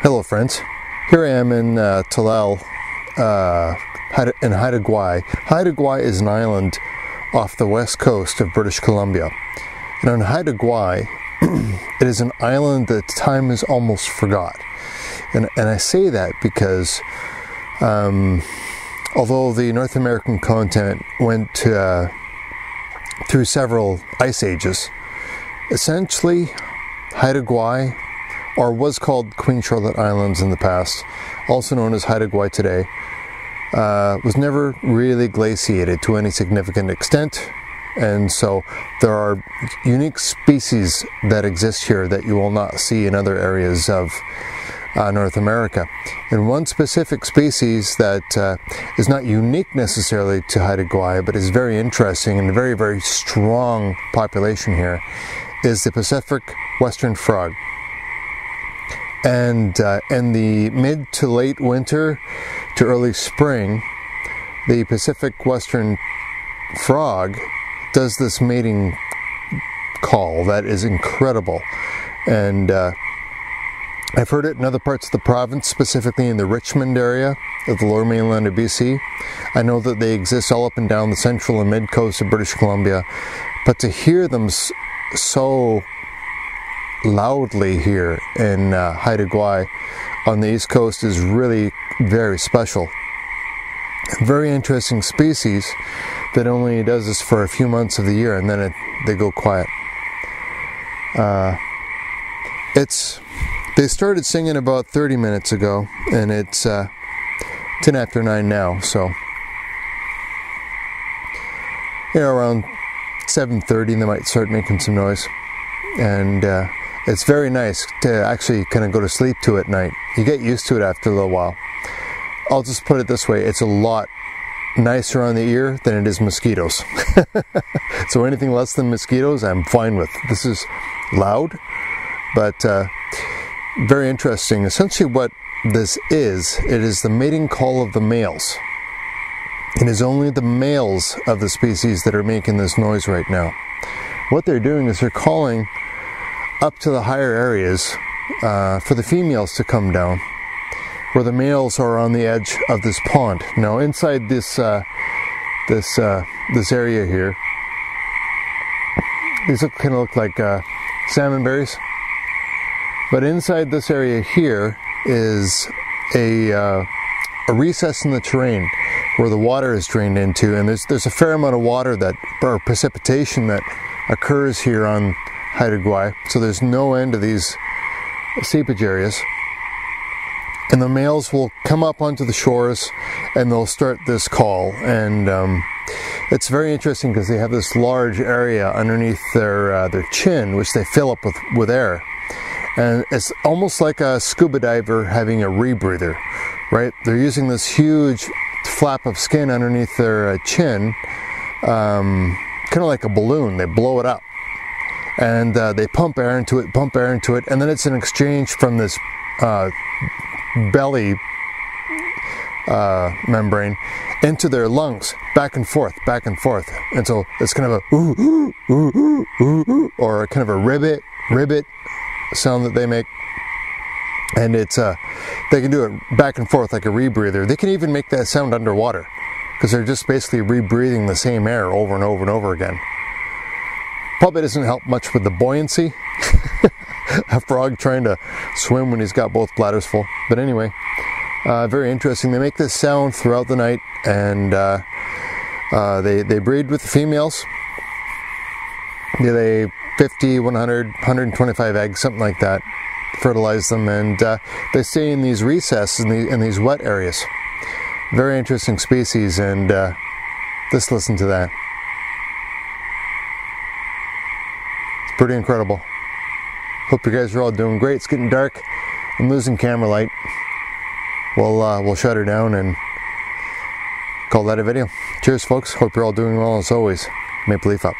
Hello friends, here I am in Talal, in Haida Gwaii. Haida Gwaii is an island off the west coast of British Columbia. And on Haida Gwaii, it is an island that time is almost forgot. And I say that because although the North American continent went through several ice ages, essentially Haida Gwaii, or was called Queen Charlotte Islands in the past, also known as Haida Gwaii today, was never really glaciated to any significant extent, and so there are unique species that exist here that you will not see in other areas of North America. And one specific species that is not unique necessarily to Haida Gwaii, but is very interesting and a very, very strong population here, is the Pacific western frog. And in the mid to late winter to early spring, the Pacific western frog does this mating call that is incredible. And I've heard it in other parts of the province, specifically in the Richmond area of the lower mainland of BC. I know that they exist all up and down the central and mid coast of British Columbia, but to hear them so loudly here in Haida Gwaii on the east coast is really very special. Very interesting species that only does this for a few months of the year, and then they go quiet. They started singing about 30 minutes ago, and it's 10 after 9 now, so around 7:30 they might start making some noise. And it's very nice to actually kind of go to sleep to at night. You get used to it after a little while. I'll just put it this way, it's a lot nicer on the ear than it is mosquitoes. So anything less than mosquitoes I'm fine with. This is loud, but very interesting. Essentially what this is, it is the mating call of the males. It is only the males of the species that are making this noise right now. What they're doing is they're calling up to the higher areas for the females to come down, where the males are on the edge of this pond. Now inside this area here, these kind of look like salmon berries, but inside this area here is a recess in the terrain where the water is drained into, and there's a fair amount of water or precipitation that occurs here on Haida Gwaii, so there's no end to these seepage areas. And the males will come up onto the shores and they'll start this call, and it's very interesting because they have this large area underneath their chin, which they fill up with air, and it's almost like a scuba diver having a rebreather, right? They're using this huge flap of skin underneath their chin, kind of like a balloon. They blow it up, and they pump air into it, and then it's an exchange from this belly membrane into their lungs, back and forth, and so it's kind of a ooh, ooh, ooh, ooh, ooh, or kind of a ribbit sound that they make. And it's they can do it back and forth like a rebreather. They can even make that sound underwater, because they're just basically rebreathing the same air over and over and over again. Probably doesn't help much with the buoyancy. A frog trying to swim when he's got both bladders full. But anyway, very interesting. They make this sound throughout the night, and they breed with the females. They lay 50, 100, 125 eggs, something like that. Fertilize them, and they stay in these recesses, in these wet areas. Very interesting species, and just listen to that. It's pretty incredible. Hope you guys are all doing great. It's getting dark. I'm losing camera light. We'll shut her down and call that a video. Cheers, folks. Hope you're all doing well as always. Maple Leaf up.